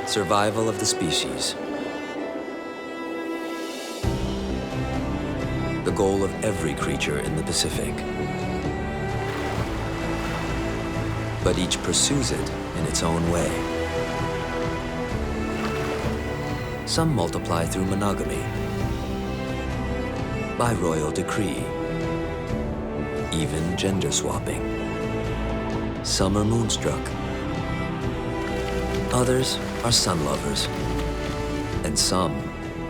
Survival of the species. The goal of every creature in the Pacific. But each pursues it in its own way. Some multiply through monogamy, by royal decree, even gender swapping. Some are moonstruck. Others are sun lovers. And some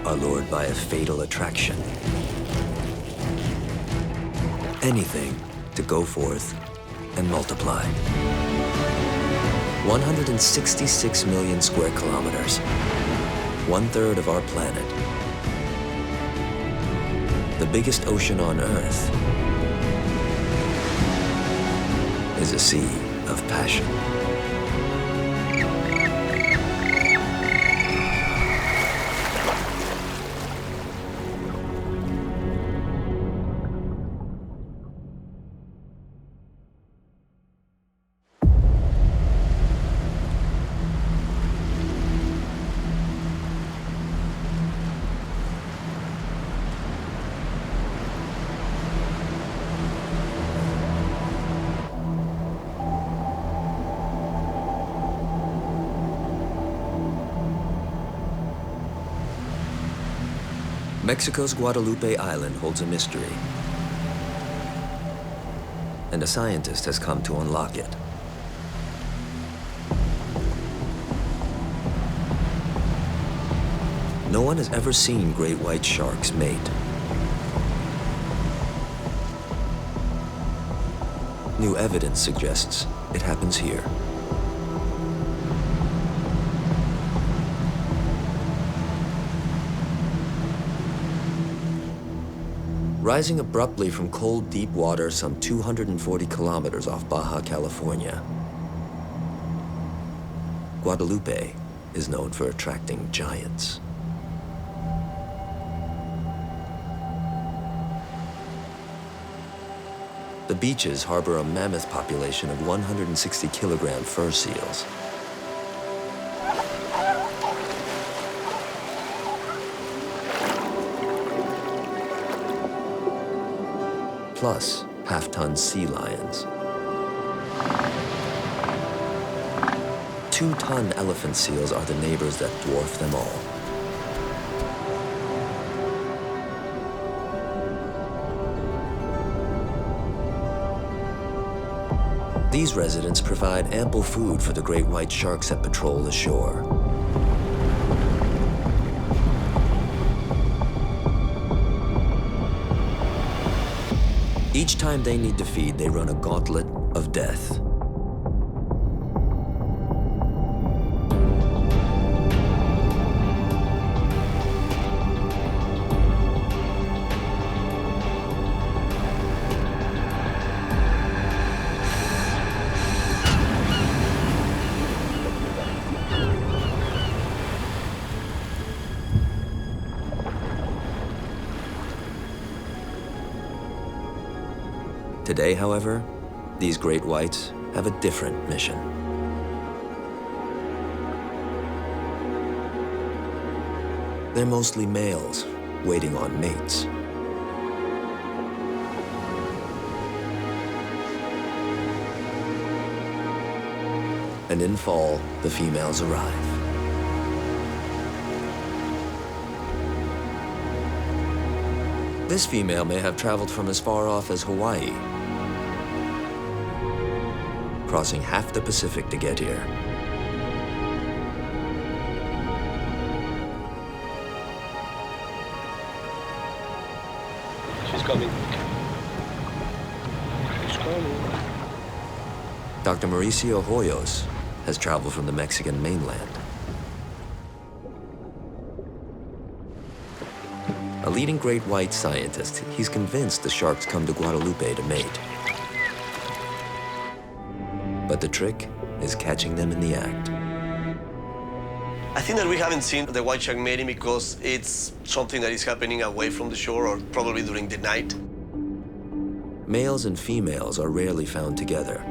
are lured by a fatal attraction. Anything to go forth and multiply. 166 million square kilometers, 1/3 of our planet. The biggest ocean on Earth is a sea of passion. Mexico's Guadalupe Island holds a mystery, and a scientist has come to unlock it. No one has ever seen great white sharks mate. New evidence suggests it happens here. Rising abruptly from cold, deep water some 240 kilometers off Baja California, Guadalupe is known for attracting giants. The beaches harbor a mammoth population of 160-kilogram fur seals. Plus half-ton sea lions. 2-ton elephant seals are the neighbors that dwarf them all. These residents provide ample food for the great white sharks that patrol the shore. Each time they need to feed, they run a gauntlet of death. Today, however, these great whites have a different mission. They're mostly males, waiting on mates. And in fall, the females arrive. This female may have traveled from as far off as Hawaii, crossing half the Pacific to get here. She's coming. She's coming. Dr. Mauricio Hoyos has traveled from the Mexican mainland. A leading great white scientist, he's convinced the sharks come to Guadalupe to mate. But the trick is catching them in the act. I think that we haven't seen the white shark mating because it's something that is happening away from the shore or probably during the night. Males and females are rarely found together.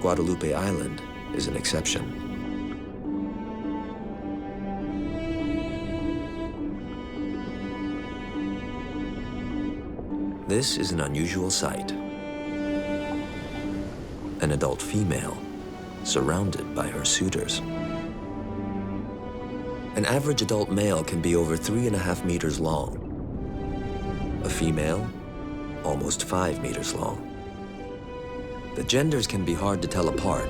Guadalupe Island is an exception. This is an unusual sight. An adult female surrounded by her suitors. An average adult male can be over 3.5 meters long. A female, almost 5 meters long. The genders can be hard to tell apart,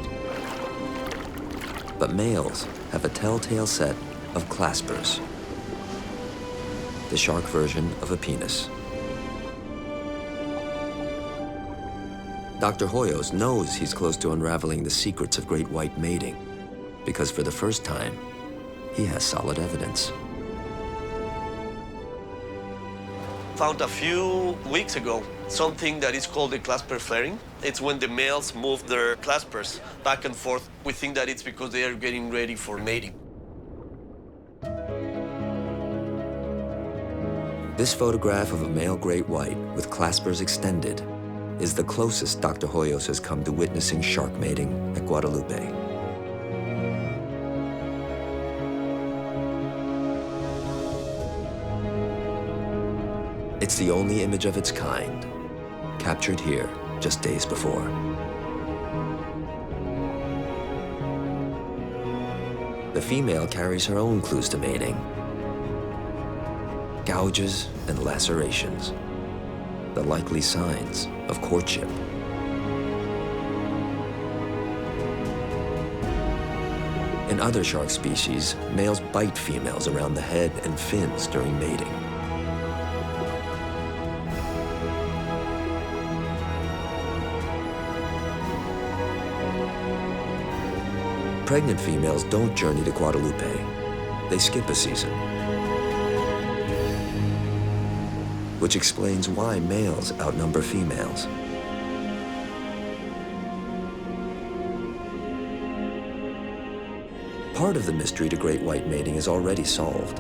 but males have a telltale set of claspers, the shark version of a penis. Dr. Hoyos knows he's close to unraveling the secrets of great white mating, because for the first time, he has solid evidence. Found a few weeks ago something that is called the clasper flaring. It's when the males move their claspers back and forth. We think that it's because they are getting ready for mating. This photograph of a male great white with claspers extended is the closest Dr. Hoyos has come to witnessing shark mating at Guadalupe. It's the only image of its kind, captured here just days before. The female carries her own clues to mating. Gouges and lacerations, the likely signs of courtship. In other shark species, males bite females around the head and fins during mating. Pregnant females don't journey to Guadalupe. They skip a season, which explains why males outnumber females. Part of the mystery to great white mating is already solved.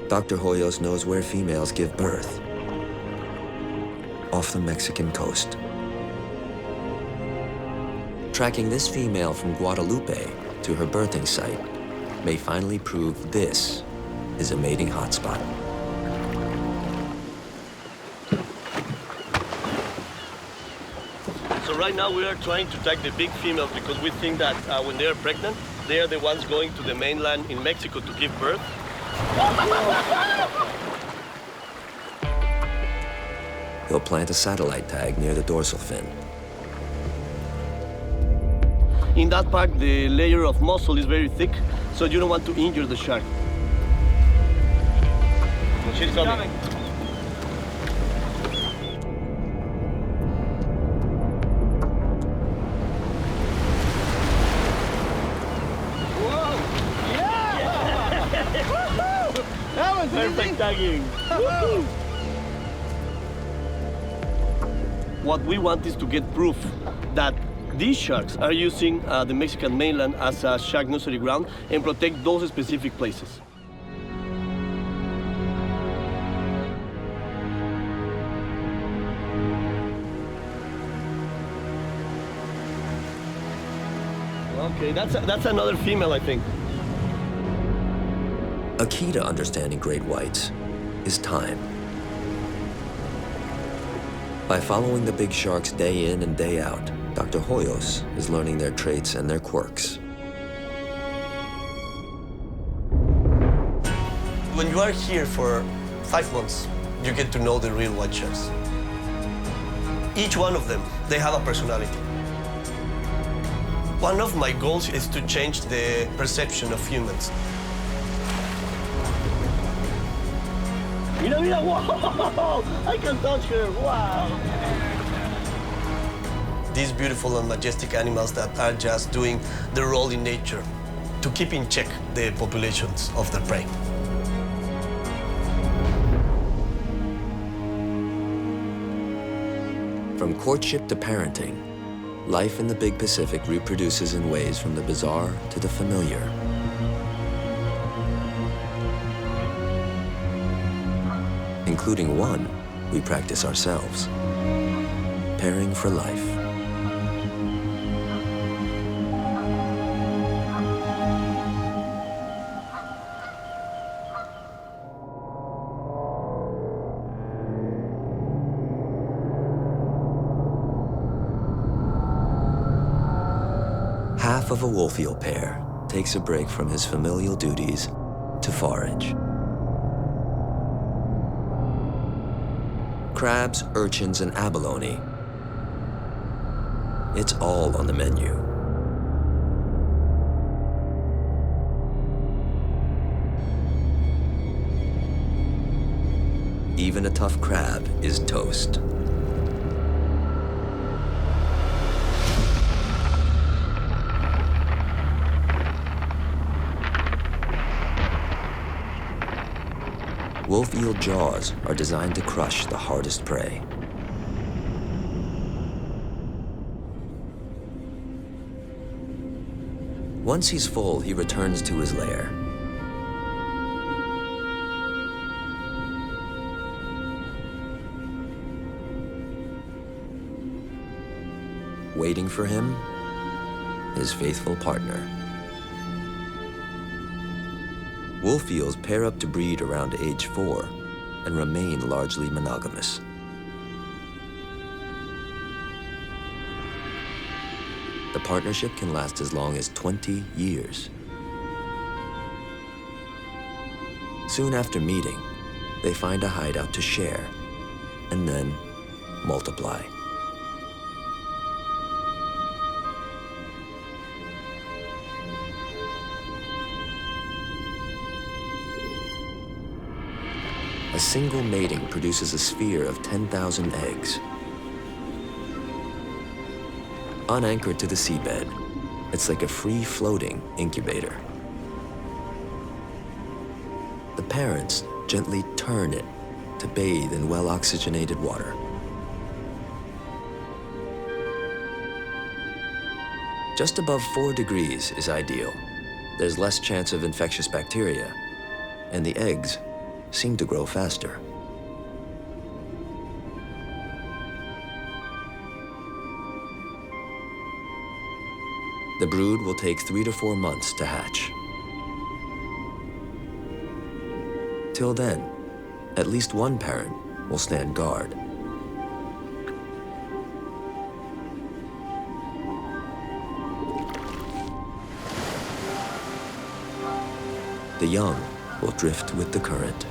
Dr. Hoyos knows where females give birth, off the Mexican coast. Tracking this female from Guadalupe to her birthing site may finally prove this is a mating hotspot. So right now we are trying to track the big females because we think that when they are pregnant, they are the ones going to the mainland in Mexico to give birth. He'll plant a satellite tag near the dorsal fin. In that part, the layer of muscle is very thick, so you don't want to injure the shark. She's coming. Whoa! Yeah! That was Perfect tagging. What we want is to get proof that these sharks are using the Mexican mainland as a shark nursery ground and protect those specific places. Okay, that's another female, I think. A key to understanding great whites is time. By following the big sharks day in and day out, Dr. Hoyos is learning their traits and their quirks. When you are here for 5 months, you get to know the real white sharks. Each one of them, they have a personality. One of my goals is to change the perception of humans. Mira, mira, wow! I can touch her, wow! These beautiful and majestic animals that are just doing their role in nature to keep in check the populations of their prey. From courtship to parenting, life in the big Pacific reproduces in ways from the bizarre to the familiar. Including one we practice ourselves. pairing for life. Half of a wolf eel pair takes a break from his familial duties to forage. Crabs, urchins, and abalone. It's all on the menu. Even a tough crab is toast. Wolf eel jaws are designed to crush the hardest prey. Once he's full, he returns to his lair. Waiting for him, his faithful partner. Wolf eels pair up to breed around age 4 and remain largely monogamous. The partnership can last as long as 20 years. Soon after meeting, they find a hideout to share and then multiply. A single mating produces a sphere of 10,000 eggs. Unanchored to the seabed, it's like a free-floating incubator. The parents gently turn it to bathe in well-oxygenated water. Just above 4 degrees is ideal. There's less chance of infectious bacteria, and the eggs seem to grow faster. The brood will take 3 to 4 months to hatch. Till then, at least one parent will stand guard. The young will drift with the current.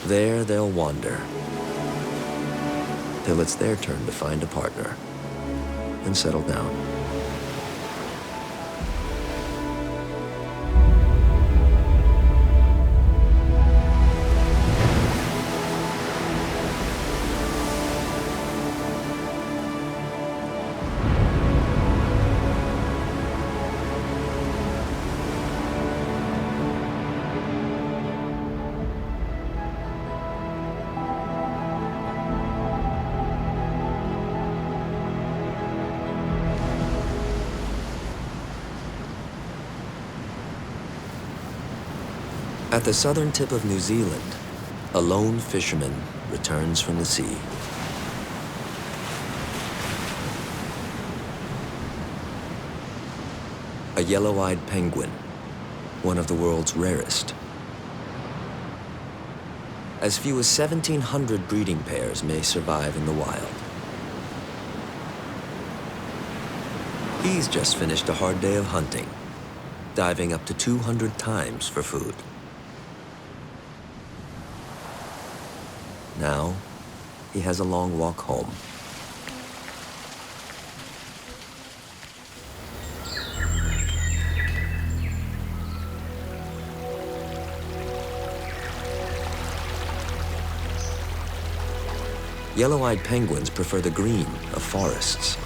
There they'll wander, till it's their turn to find a partner and settle down. At the southern tip of New Zealand, a lone fisherman returns from the sea. A yellow-eyed penguin, one of the world's rarest. As few as 1,700 breeding pairs may survive in the wild. He's just finished a hard day of hunting, diving up to 200 times for food. Now, he has a long walk home. Yellow-eyed penguins prefer the green of forests.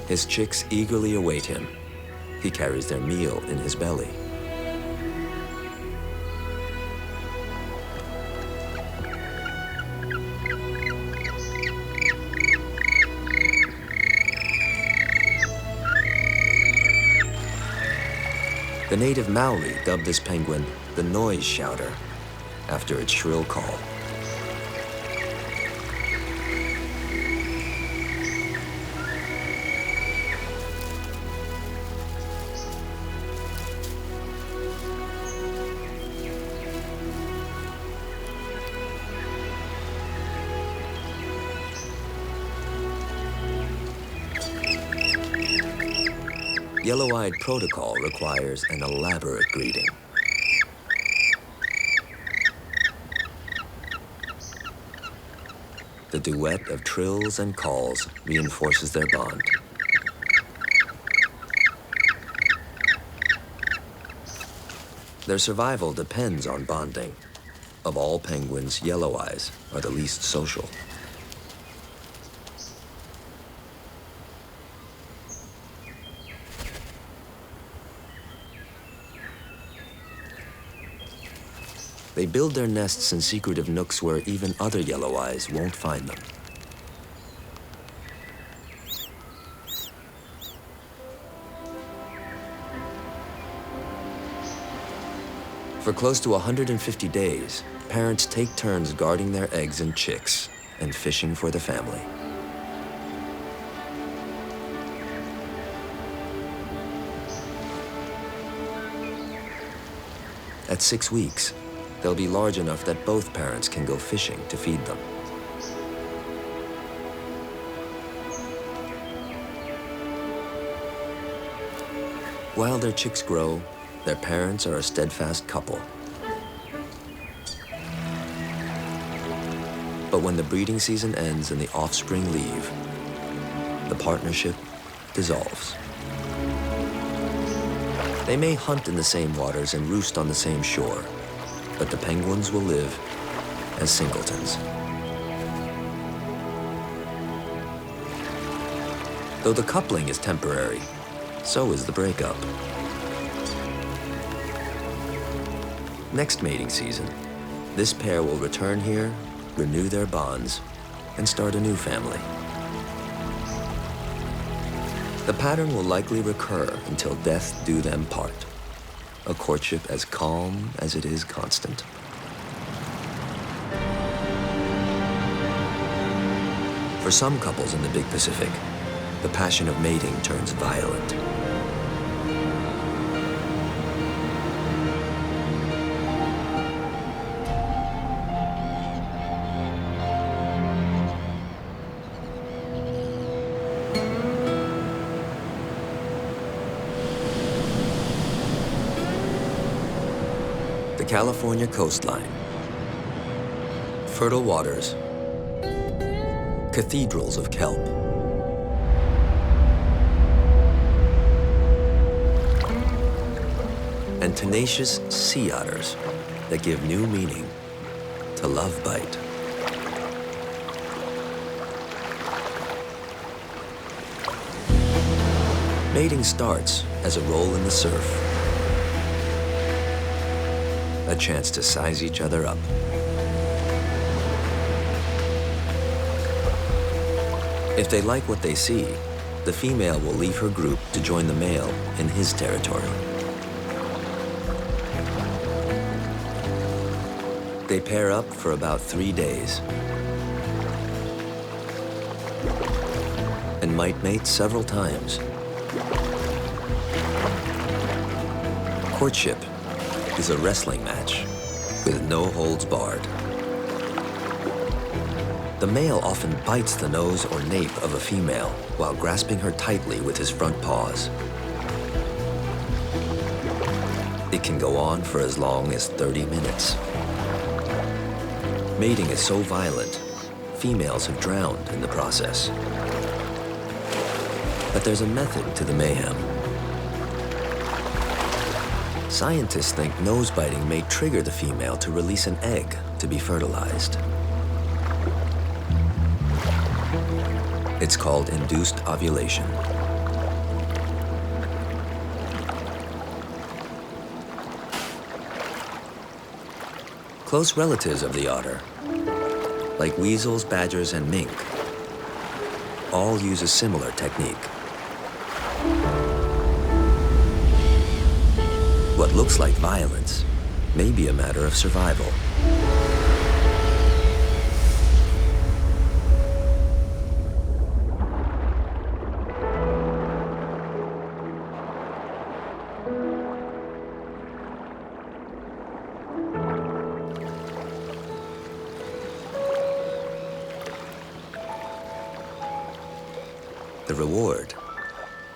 His chicks eagerly await him. He carries their meal in his belly. The native Maori dubbed this penguin the noise shouter, after its shrill call. Yellow-eyed protocol requires an elaborate greeting. The duet of trills and calls reinforces their bond. Their survival depends on bonding. Of all penguins, yellow eyes are the least social. They build their nests in secretive nooks where even other yellow eyes won't find them. For close to 150 days, parents take turns guarding their eggs and chicks and fishing for the family. At 6 weeks, they'll be large enough that both parents can go fishing to feed them. While their chicks grow, their parents are a steadfast couple. But when the breeding season ends and the offspring leave, the partnership dissolves. They may hunt in the same waters and roost on the same shore, but the penguins will live as singletons. Though the coupling is temporary, so is the breakup. Next mating season, this pair will return here, renew their bonds, and start a new family. The pattern will likely recur until death do them part. A courtship as calm as it is constant. For some couples in the Big Pacific, the passion of mating turns violent. The California coastline. Fertile waters. Cathedrals of kelp. And tenacious sea otters that give new meaning to love bite. Mating starts as a roll in the surf. A chance to size each other up. If they like what they see, the female will leave her group to join the male in his territory. They pair up for about 3 days and might mate several times. Courtship is a wrestling match with no holds barred. The male often bites the nose or nape of a female while grasping her tightly with his front paws. It can go on for as long as 30 minutes. Mating is so violent, females have drowned in the process. But there's a method to the mayhem. Scientists think nose biting may trigger the female to release an egg to be fertilized. It's called induced ovulation. Close relatives of the otter, like weasels, badgers, and mink, all use a similar technique. What looks like violence may be a matter of survival. The reward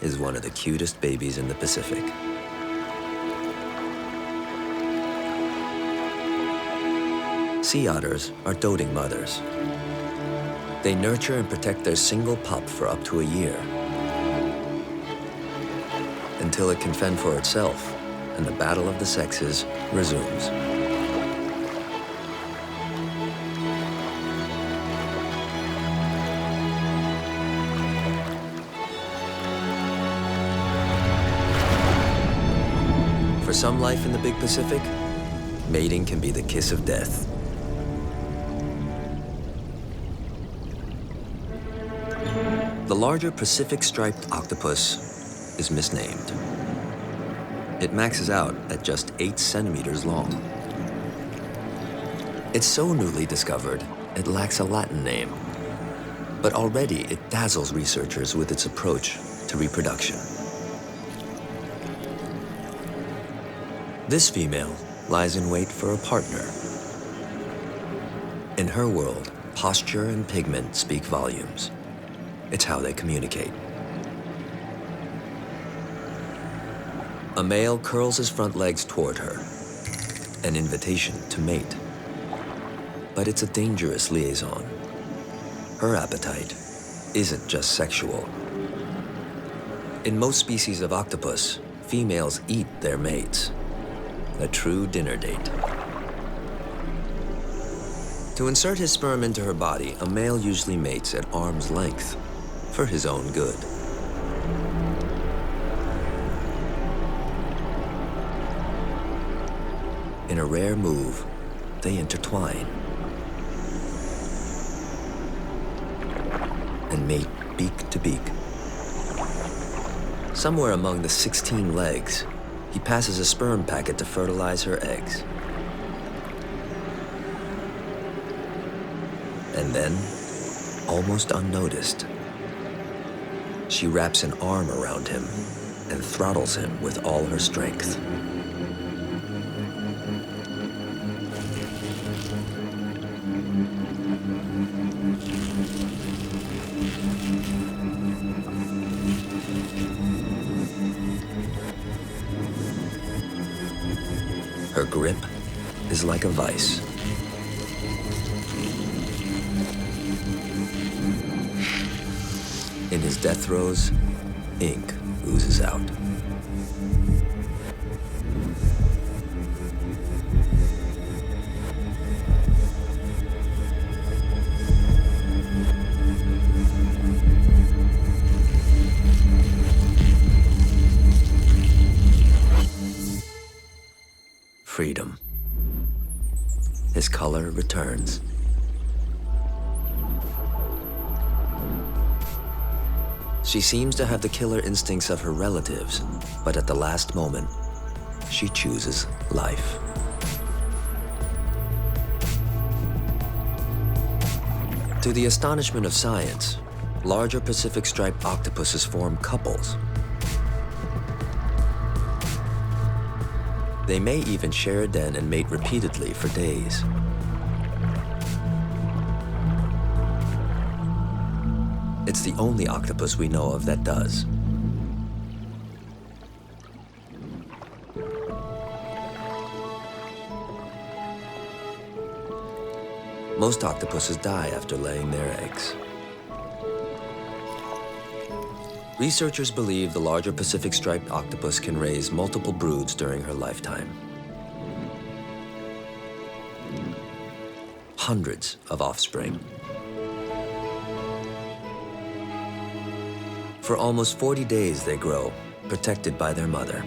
is one of the cutest babies in the Pacific. Sea otters are doting mothers. They nurture and protect their single pup for up to a year, until it can fend for itself and the battle of the sexes resumes. For some life in the Big Pacific, mating can be the kiss of death. The larger Pacific-striped octopus is misnamed. It maxes out at just 8 centimeters long. It's so newly discovered, it lacks a Latin name. But already it dazzles researchers with its approach to reproduction. This female lies in wait for a partner. In her world, posture and pigment speak volumes. It's how they communicate. A male curls his front legs toward her, an invitation to mate. But it's a dangerous liaison. Her appetite isn't just sexual. In most species of octopus, females eat their mates. A true dinner date. To insert his sperm into her body, a male usually mates at arm's length for his own good. In a rare move, they intertwine and mate beak to beak. Somewhere among the 16 legs, he passes a sperm packet to fertilize her eggs. And then, almost unnoticed, she wraps an arm around him and throttles him with all her strength. Her grip is like a vice. In his death throes, ink oozes out. Freedom. His color returns. She seems to have the killer instincts of her relatives, but at the last moment, she chooses life. To the astonishment of science, larger Pacific-striped octopuses form couples. They may even share a den and mate repeatedly for days. It's the only octopus we know of that does. Most octopuses die after laying their eggs. Researchers believe the larger Pacific-striped octopus can raise multiple broods during her lifetime. Hundreds of offspring. For almost 40 days they grow, protected by their mother.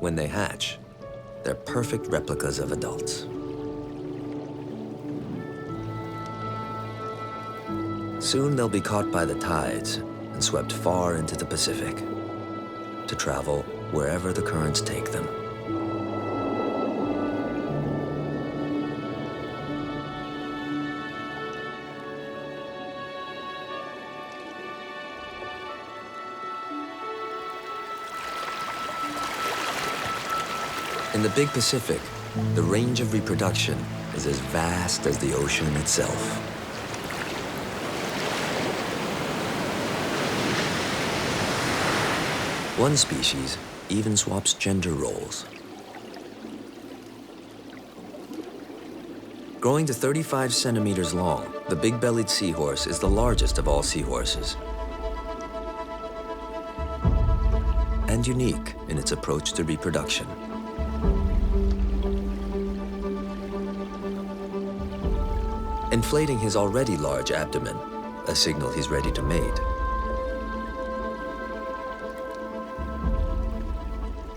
When they hatch, they're perfect replicas of adults. Soon they'll be caught by the tides and swept far into the Pacific to travel wherever the currents take them. In the Big Pacific, the range of reproduction is as vast as the ocean itself. One species even swaps gender roles. Growing to 35 centimeters long, the big-bellied seahorse is the largest of all seahorses, and unique in its approach to reproduction. Inflating his already large abdomen, a signal he's ready to mate,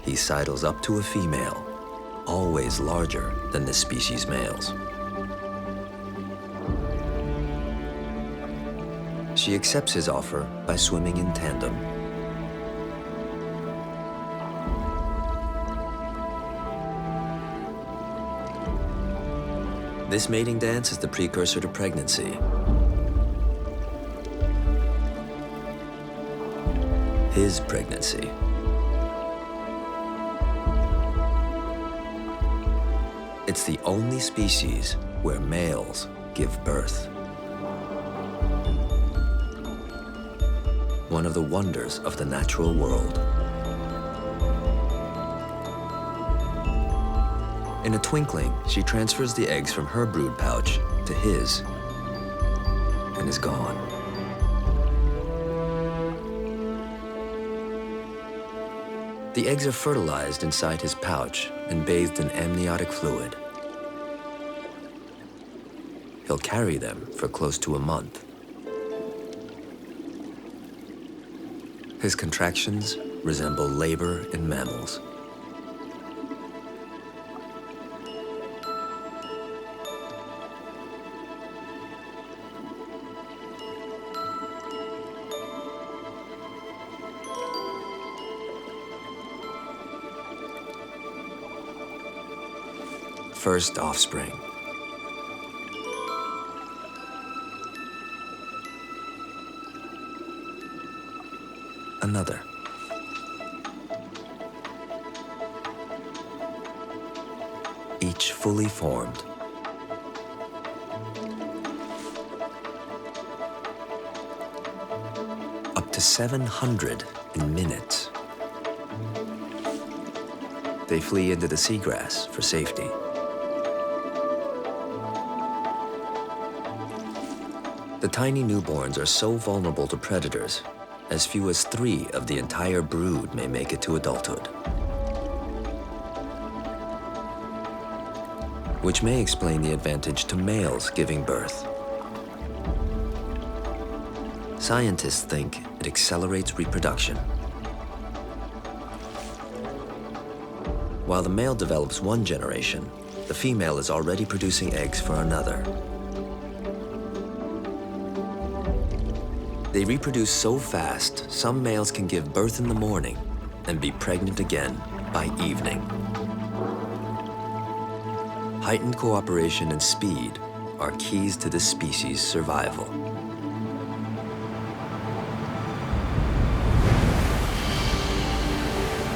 he sidles up to a female, always larger than the species' males. She accepts his offer by swimming in tandem. This mating dance is the precursor to pregnancy. His pregnancy. It's the only species where males give birth. One of the wonders of the natural world. In a twinkling, she transfers the eggs from her brood pouch to his and is gone. The eggs are fertilized inside his pouch and bathed in amniotic fluid. He'll carry them for close to a month. His contractions resemble labor in mammals. First offspring. Another. Each fully formed. Up to 700 in minutes. They flee into the seagrass for safety. The tiny newborns are so vulnerable to predators, as few as 3 of the entire brood may make it to adulthood. Which may explain the advantage to males giving birth. Scientists think it accelerates reproduction. While the male develops one generation, the female is already producing eggs for another. They reproduce so fast, some males can give birth in the morning and be pregnant again by evening. Heightened cooperation and speed are keys to this species' survival.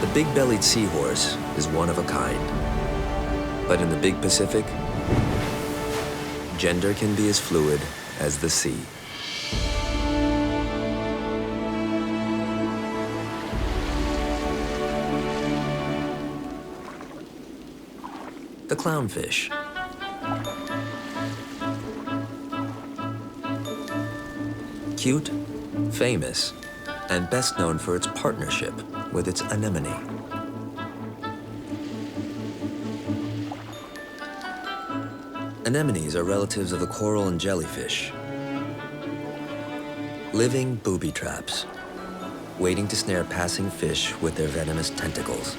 The big-bellied seahorse is one of a kind. But in the Big Pacific, gender can be as fluid as the sea. The clownfish. Cute, famous, and best known for its partnership with its anemone. Anemones are relatives of the coral and jellyfish. Living booby traps, waiting to snare passing fish with their venomous tentacles.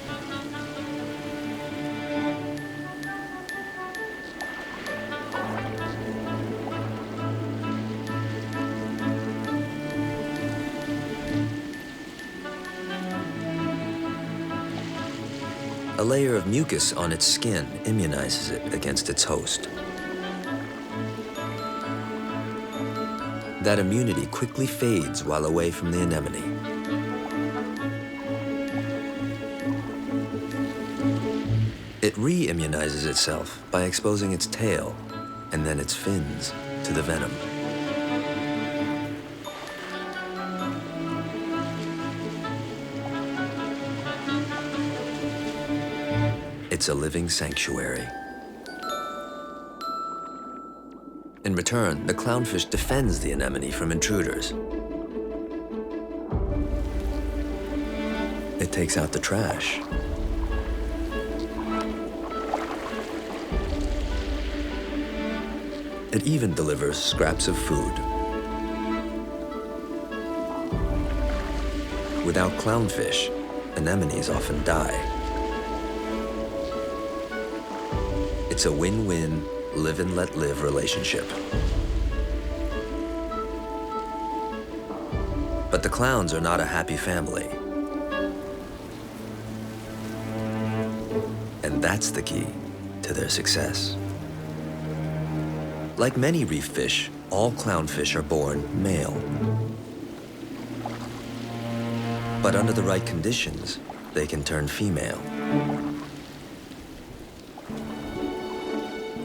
A layer of mucus on its skin immunizes it against its host. That immunity quickly fades while away from the anemone. It re-immunizes itself by exposing its tail and then its fins to the venom. It's a living sanctuary. In return, the clownfish defends the anemone from intruders. It takes out the trash. It even delivers scraps of food. Without clownfish, anemones often die. It's a win-win, live and let live relationship. But the clowns are not a happy family. And that's the key to their success. Like many reef fish, all clownfish are born male. But under the right conditions, they can turn female.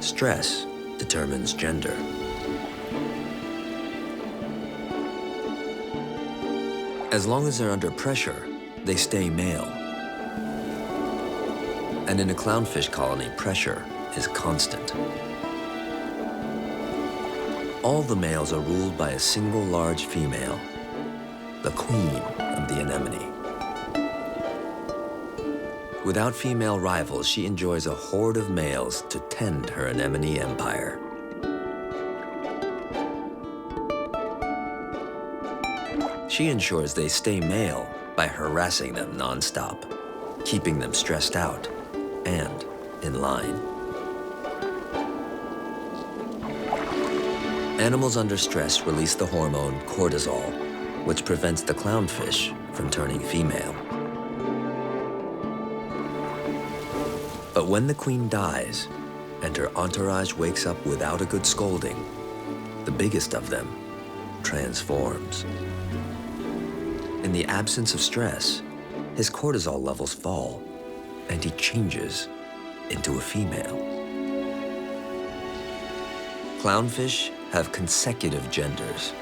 Stress determines gender. As long as they're under pressure, they stay male. And in a clownfish colony, pressure is constant. All the males are ruled by a single large female, the queen of the anemone. Without female rivals, she enjoys a horde of males to tend her anemone empire. She ensures they stay male by harassing them nonstop, keeping them stressed out and in line. Animals under stress release the hormone cortisol, which prevents the clownfish from turning female. But when the queen dies and her entourage wakes up without a good scolding, the biggest of them transforms. In the absence of stress, his cortisol levels fall and he changes into a female. Clownfish have consecutive genders.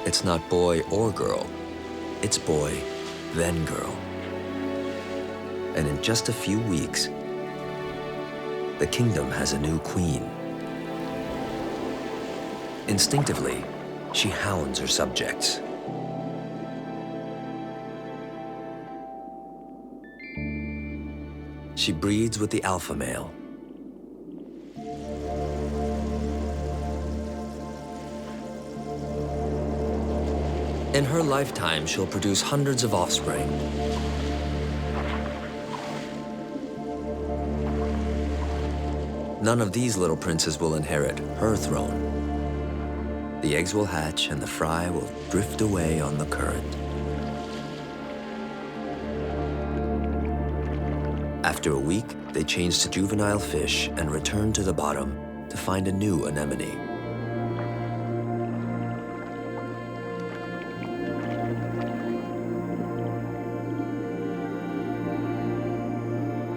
It's not boy or girl, it's boy, then girl. And in just a few weeks, the kingdom has a new queen. Instinctively, she hounds her subjects. She breeds with the alpha male. In her lifetime, she'll produce hundreds of offspring. None of these little princes will inherit her throne. The eggs will hatch and the fry will drift away on the current. After a week, they change to juvenile fish and return to the bottom to find a new anemone.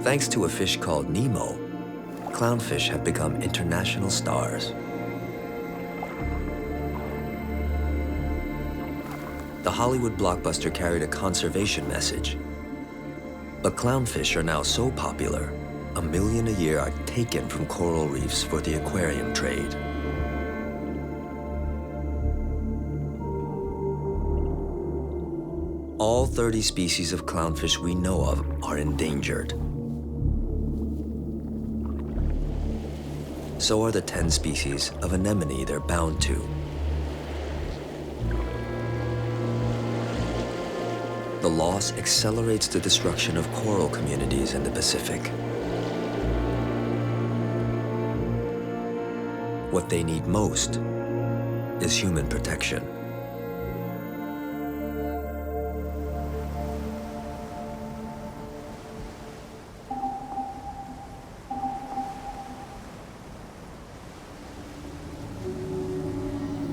Thanks to a fish called Nemo, clownfish have become international stars. The Hollywood blockbuster carried a conservation message. But clownfish are now so popular, 1 million a year are taken from coral reefs for the aquarium trade. All 30 species of clownfish we know of are endangered. So are the 10 species of anemone they're bound to. The loss accelerates the destruction of coral communities in the Pacific. What they need most is human protection.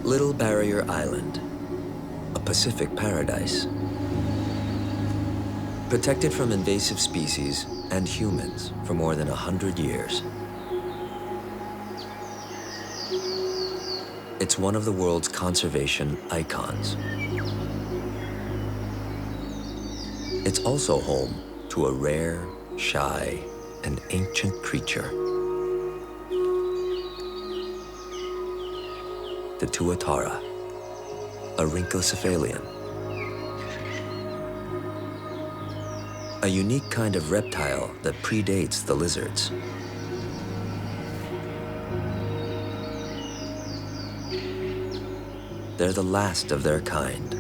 Little Barrier Island, a Pacific paradise. Protected from invasive species and humans for more than 100 years. It's one of the world's conservation icons. It's also home to a rare, shy, and ancient creature. The tuatara, a rhynchocephalian. A unique kind of reptile that predates the lizards. They're the last of their kind.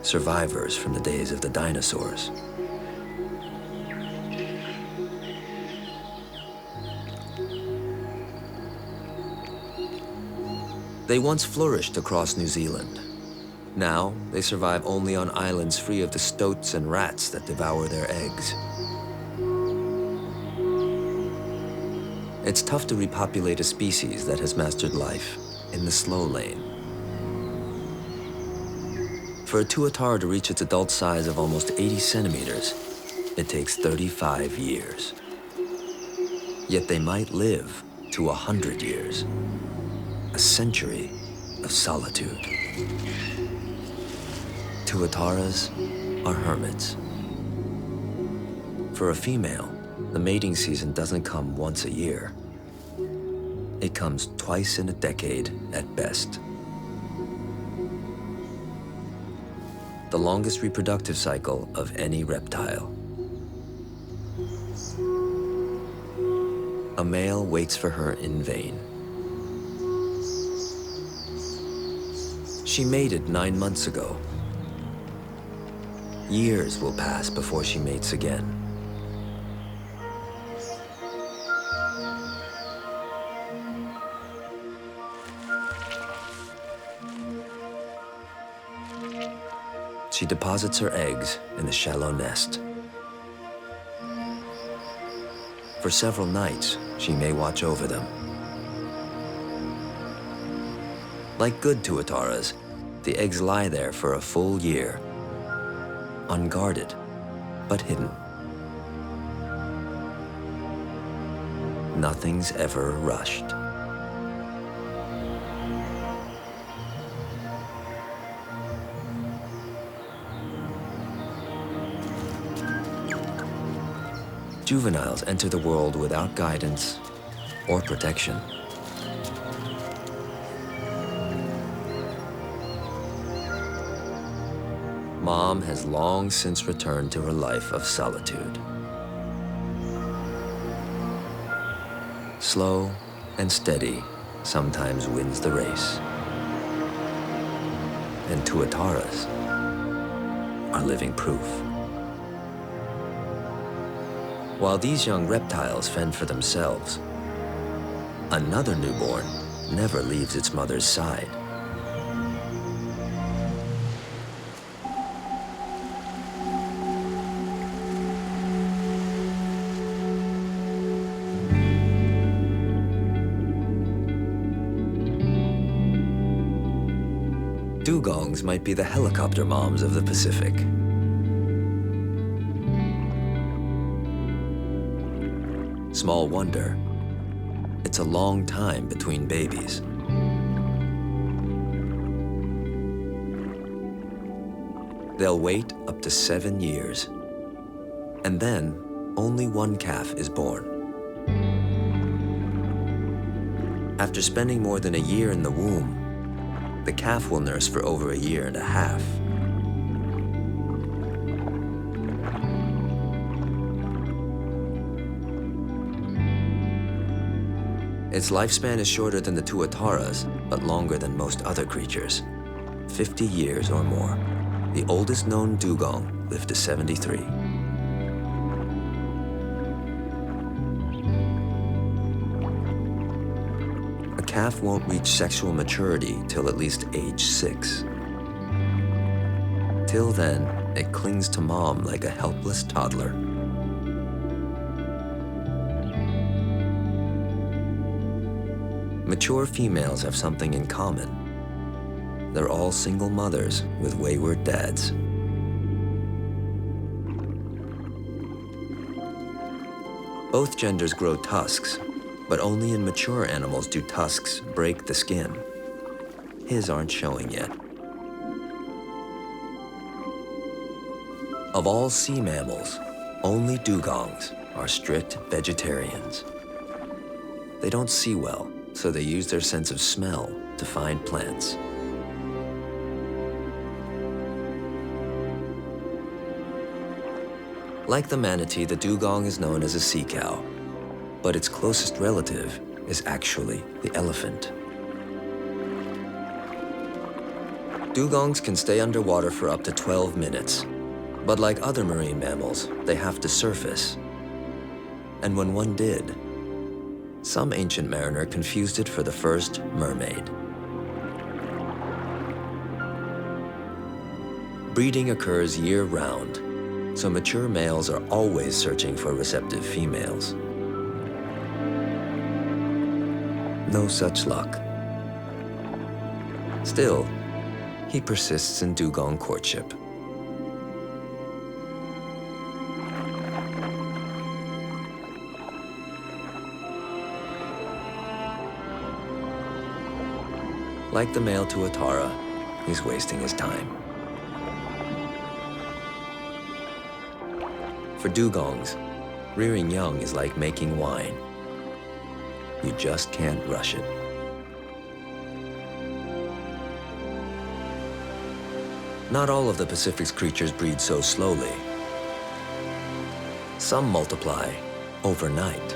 Survivors from the days of the dinosaurs. They once flourished across New Zealand. Now, they survive only on islands free of the stoats and rats that devour their eggs. It's tough to repopulate a species that has mastered life in the slow lane. For a tuatara to reach its adult size of almost 80 centimeters, it takes 35 years. Yet they might live to 100 years, a century of solitude. Tuataras are hermits. For a female, the mating season doesn't come once a year. It comes twice in a decade at best. The longest reproductive cycle of any reptile. A male waits for her in vain. She mated 9 months ago. Years will pass before she mates again. She deposits her eggs in a shallow nest. For several nights, she may watch over them. Like good tuataras, the eggs lie there for a full year, unguarded, but hidden. Nothing's ever rushed. Juveniles enter the world without guidance or protection. Mom has long since returned to her life of solitude. Slow and steady sometimes wins the race. And tuataras are living proof. While these young reptiles fend for themselves, another newborn never leaves its mother's side. Dugongs might be the helicopter moms of the Pacific. Small wonder, it's a long time between babies. They'll wait up to 7 years, and then only one calf is born. After spending more than a year in the womb, the calf will nurse for over a year and a half. Its lifespan is shorter than the tuataras, but longer than most other creatures, 50 years or more. The oldest known dugong lived to 73. A calf won't reach sexual maturity till at least age 6. Till then, it clings to mom like a helpless toddler. mature females have something in common. They're all single mothers with wayward dads. Both genders grow tusks, but only in mature animals do tusks break the skin. His aren't showing yet. Of all sea mammals, only dugongs are strict vegetarians. They don't see well, so they use their sense of smell to find plants. Like the manatee, the dugong is known as a sea cow, but its closest relative is actually the elephant. Dugongs can stay underwater for up to 12 minutes, but like other marine mammals, they have to surface. And when one did, some ancient mariner confused it for the first mermaid. Breeding occurs year-round, so mature males are always searching for receptive females. No such luck. Still, he persists in dugong courtship. Like the male tuatara, he's wasting his time. For dugongs, rearing young is like making wine. You just can't rush it. Not all of the Pacific's creatures breed so slowly. Some multiply overnight.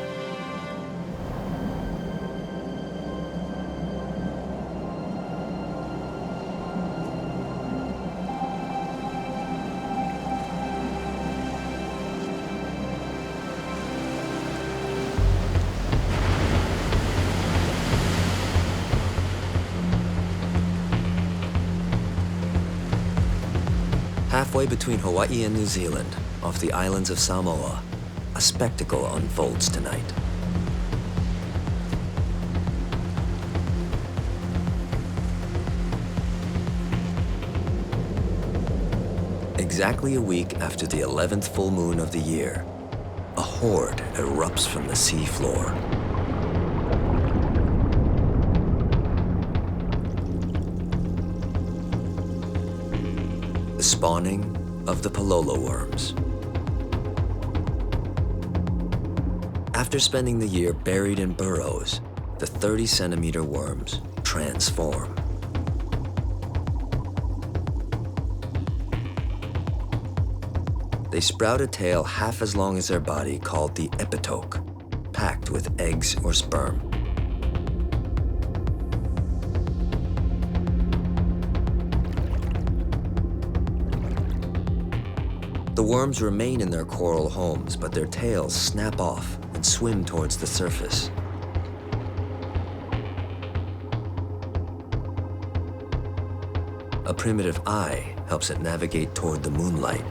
Halfway between Hawaii and New Zealand, off the islands of Samoa, a spectacle unfolds tonight. Exactly a week after the 11th full moon of the year, a horde erupts from the sea floor. The spawning of the Palolo worms. After spending the year buried in burrows, the 30-centimeter worms transform. They sprout a tail half as long as their body called the epitoke, packed with eggs or sperm. The worms remain in their coral homes, but their tails snap off and swim towards the surface. A primitive eye helps it navigate toward the moonlight.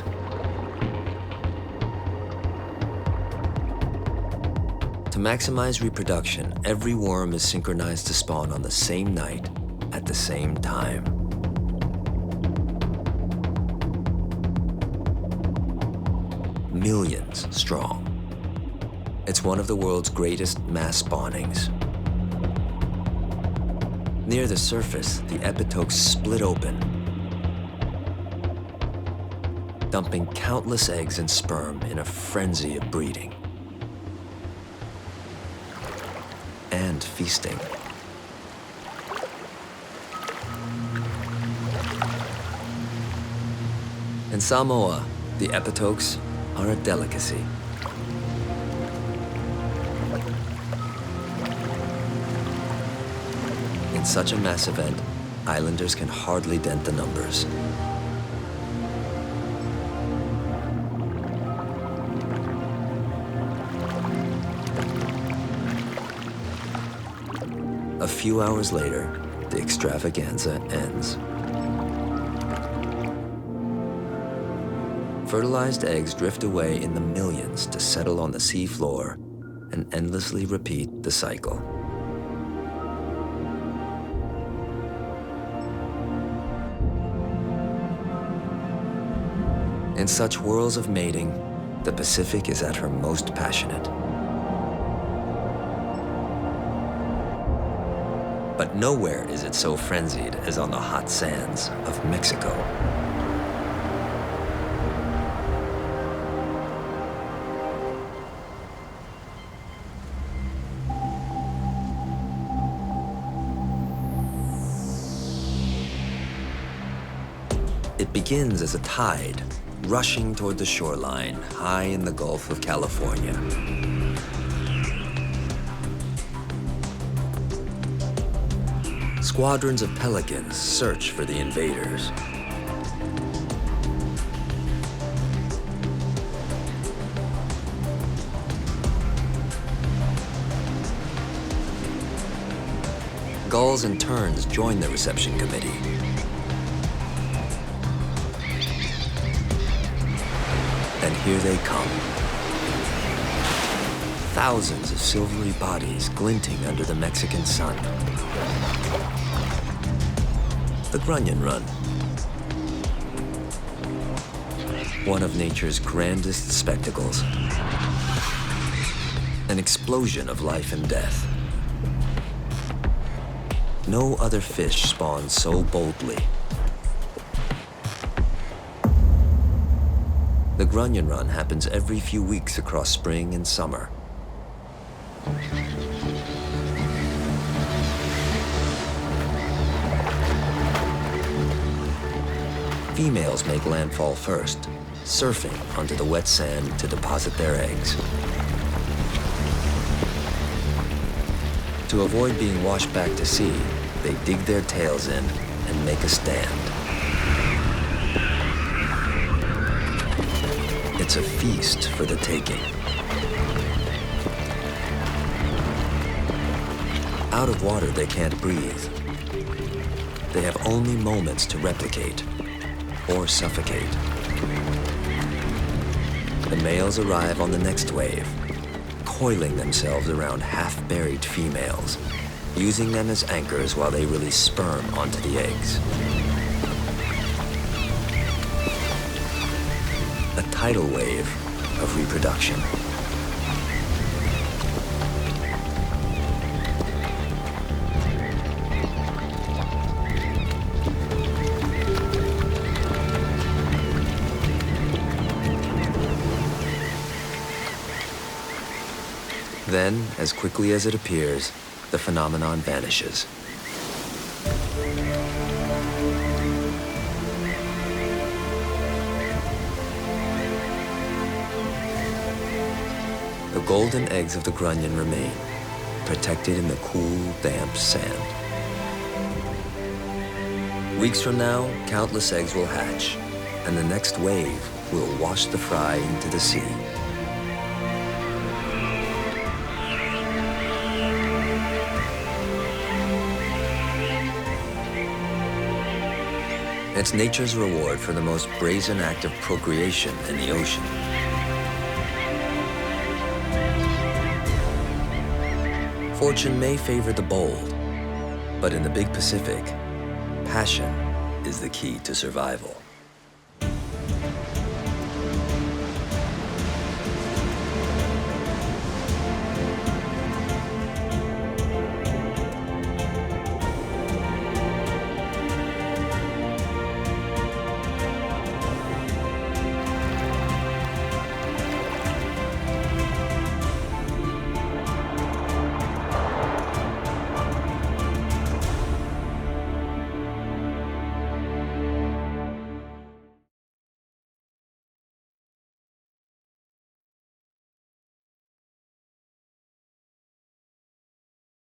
To maximize reproduction, every worm is synchronized to spawn on the same night at the same time. Millions strong. It's one of the world's greatest mass spawnings. Near the surface, the epitokes split open, dumping countless eggs and sperm in a frenzy of breeding and feasting. In Samoa, the epitokes are a delicacy. In such a mass event, islanders can hardly dent the numbers. A few hours later, the extravaganza ends. Fertilized eggs drift away in the millions to settle on the sea floor and endlessly repeat the cycle. In such whirls of mating, the Pacific is at her most passionate. But nowhere is it so frenzied as on the hot sands of Mexico. It begins as a tide, rushing toward the shoreline high in the Gulf of California. Squadrons of pelicans search for the invaders. Gulls and terns join the reception committee. And here they come. Thousands of silvery bodies glinting under the Mexican sun. The grunion run. One of nature's grandest spectacles. An explosion of life and death. No other fish spawns so boldly. The grunion run happens every few weeks across spring and summer. Females make landfall first, surfing onto the wet sand to deposit their eggs. To avoid being washed back to sea, they dig their tails in and make a stand. It's a feast for the taking. Out of water, they can't breathe. They have only moments to replicate or suffocate. The males arrive on the next wave, coiling themselves around half-buried females, using them as anchors while they release sperm onto the eggs. A tidal wave of reproduction. Then, as quickly as it appears, the phenomenon vanishes. The golden eggs of the grunion remain, protected in the cool, damp sand. Weeks from now, countless eggs will hatch, and the next wave will wash the fry into the sea. It's nature's reward for the most brazen act of procreation in the ocean. Fortune may favor the bold, but in the big Pacific, passion is the key to survival.